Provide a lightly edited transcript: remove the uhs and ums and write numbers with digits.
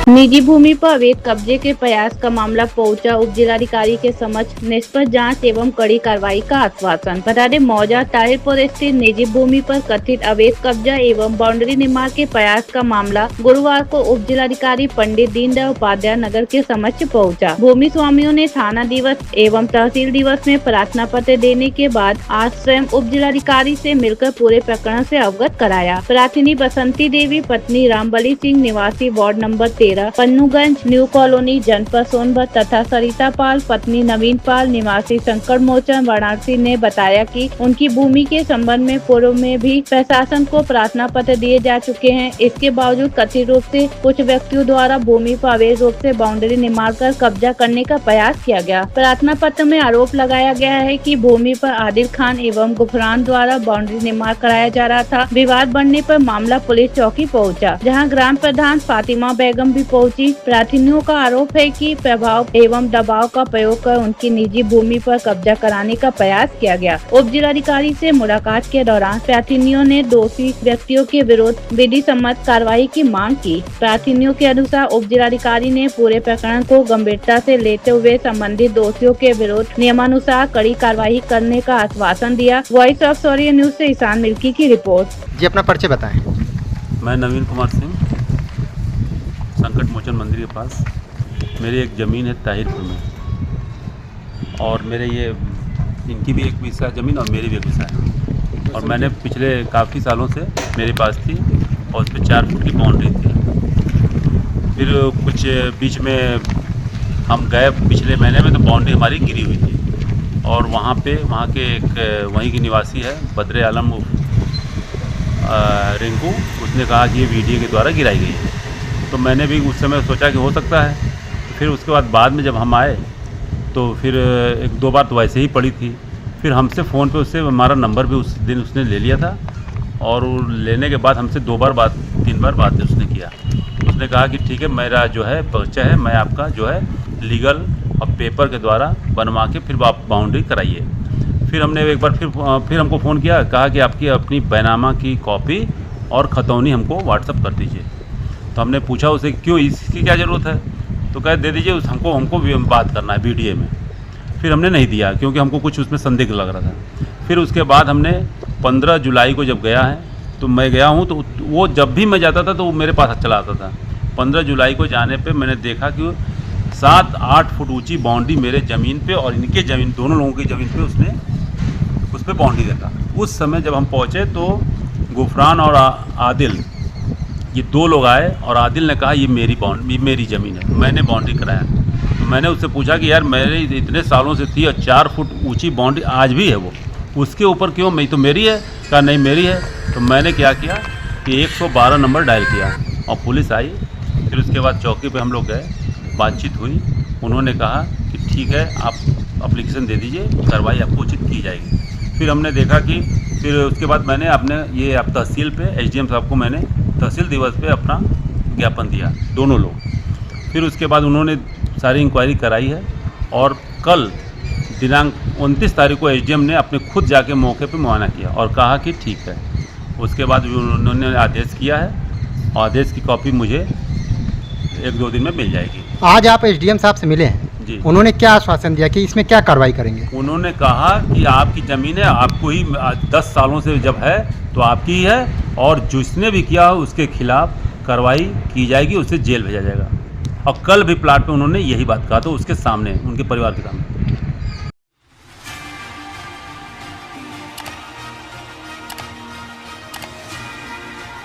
निजी भूमि पर अवैध कब्जे के प्रयास का मामला पहुंचा उप जिलाधिकारी के समक्ष। निष्पक्ष जांच एवं कड़ी कार्रवाई का आश्वासन। बता दें, मौजा ताहिरपुर स्थित निजी भूमि पर कथित अवैध कब्जा एवं बाउंड्री निर्माण के प्रयास का मामला गुरुवार को उप जिलाधिकारी पंडित दीनदयाल उपाध्याय नगर के समक्ष पहुंचा। भूमि स्वामियों ने थाना दिवस एवं तहसील दिवस में प्रार्थना पत्र देने के बाद आज स्वयं उप जिलाधिकारी से मिलकर पूरे प्रकरण से अवगत कराया। प्रार्थनी बसंती देवी पत्नी रामबली सिंह निवासी ward number 13 Pannuganj new colony जनपद सोनभद्र तथा सरिता पाल पत्नी नवीन पाल निवासी संकट मोचन वाराणसी ने बताया कि उनकी भूमि के संबंध में पूर्व में भी प्रशासन को प्रार्थना पत्र दिए जा चुके हैं। इसके बावजूद कथित रूप से कुछ व्यक्तियों द्वारा भूमि पर अवैध रूप से बाउंड्री निर्माण कर कब्जा करने का प्रयास किया गया। प्रार्थना पत्र में आरोप लगाया गया है कि भूमि पर आदिल खान एवं गुफरान द्वारा बाउंड्री निर्माण कराया जा रहा था। विवाद बढ़ने पर मामला पुलिस चौकी पहुंचा, जहां ग्राम प्रधान फातिमा बेगम भी पहुंची। प्रार्थनियों का आरोप है कि प्रभाव एवं दबाव का प्रयोग कर उनकी निजी भूमि पर कब्जा कराने का प्रयास किया गया। उप जिलाधिकारी से मुलाकात के दौरान प्रार्थनियों ने दोषी व्यक्तियों के विरुद्ध विधि सम्मत कार्रवाई की मांग की। प्रार्थनियों के अनुसार उप जिलाधिकारी ने पूरे प्रकरण को गंभीरता से लेते हुए संबंधित दोषियों के विरुद्ध नियमानुसार कड़ी कार्रवाई करने का आश्वासन दिया। वॉइस ऑफ सौर्य न्यूज से ईशान मिल्की की रिपोर्ट। जी, अपना परिचय बताएं। मैं नवीन कुमार सिंह, संकट मोचन मंदिर के पास मेरी एक ज़मीन है ताहिरपुर में, और मेरे ये इनकी भी एक हिस्सा ज़मीन और मेरी भी एक हिस्सा है, और मैंने पिछले काफ़ी सालों से मेरे पास थी और उस पर 4 फुट की बाउंड्री थी। फिर कुछ बीच में हम गए पिछले महीने में, तो बाउंड्री हमारी गिरी हुई थी, और वहाँ के एक वहीं की निवासी है बद्रे आलम रिंकू, उसने कहा कि ये वीडियो के द्वारा गिराई गई है। तो मैंने भी उस समय सोचा कि हो सकता है। फिर उसके बाद में जब हम आए तो फिर 1-2 बार तो वैसे ही पड़ी थी। फिर हमसे फ़ोन पे उससे हमारा नंबर भी उस दिन उसने ले लिया था, और लेने के बाद हमसे 3 बार बात उसने किया। उसने कहा कि ठीक है, मेरा जो है पर्चा है, मैं आपका जो है लीगल और पेपर के द्वारा बनवा के फिर आप बाउंड्री कराइए। फिर हमने एक बार फिर हमको फ़ोन किया, कहा कि आपकी अपनी बैनामा की कॉपी और खतौनी हमको व्हाट्सअप कर दीजिए। तो हमने पूछा उसे क्यों, इसकी क्या ज़रूरत है, तो कहे दे दीजिए, हमको भी बात करना है वीडियो में। फिर हमने नहीं दिया क्योंकि हमको कुछ उसमें संदिग्ध लग रहा था। फिर उसके बाद हमने 15 जुलाई को जब गया है, तो मैं गया हूँ, तो वो जब भी मैं जाता था तो वो मेरे पास चला आता था। 15 जुलाई को जाने पे मैंने देखा कि 7-8 फुट ऊंची बाउंड्री मेरे ज़मीन पे और इनके ज़मीन, दोनों लोगों की ज़मीन पे उसने उस पर बाउंड्री रखा। उस समय जब हम पहुँचे तो गुफरान और आदिल, ये 2 लोग आए, और आदिल ने कहा ये मेरी ज़मीन है, मैंने बाउंड्री कराया। तो मैंने उससे पूछा कि यार मेरे इतने सालों से थी और 4 फुट ऊंची बाउंड्री आज भी है, वो उसके ऊपर क्यों, मैं तो मेरी है। कहा नहीं मेरी है। तो मैंने क्या किया कि 112 नंबर डायल किया और पुलिस आई। फिर उसके बाद चौकी पे हम लोग गए, बातचीत हुई। उन्होंने कहा कि ठीक है, आप एप्लीकेशन दे दीजिए, कार्रवाई आपको उचित की जाएगी। फिर हमने देखा कि फिर उसके बाद मैंने अपने ये आप तहसील पे SDM साहब को मैंने तहसील दिवस पे अपना ज्ञापन दिया, दोनों लोग। फिर उसके बाद उन्होंने सारी इंक्वायरी कराई है, और कल दिनांक 29 तारीख को SDM ने अपने खुद जाके मौके पे मुआयना किया और कहा कि ठीक है। उसके बाद उन्होंने आदेश किया है, आदेश की कॉपी मुझे 1-2 दिन में मिल जाएगी। आज आप SDM साहब से मिले हैं जी। उन्होंने क्या आश्वासन दिया कि इसमें क्या कार्रवाई करेंगे? उन्होंने कहा कि आपकी ज़मीन है, आपको ही 10 सालों से जब है तो आपकी ही है, और जिसने भी किया हो उसके खिलाफ कार्रवाई की जाएगी, उसे जेल भेजा जाएगा। और कल भी प्लाट पे उन्होंने यही बात कहा, तो उसके सामने, उनके परिवार के सामने।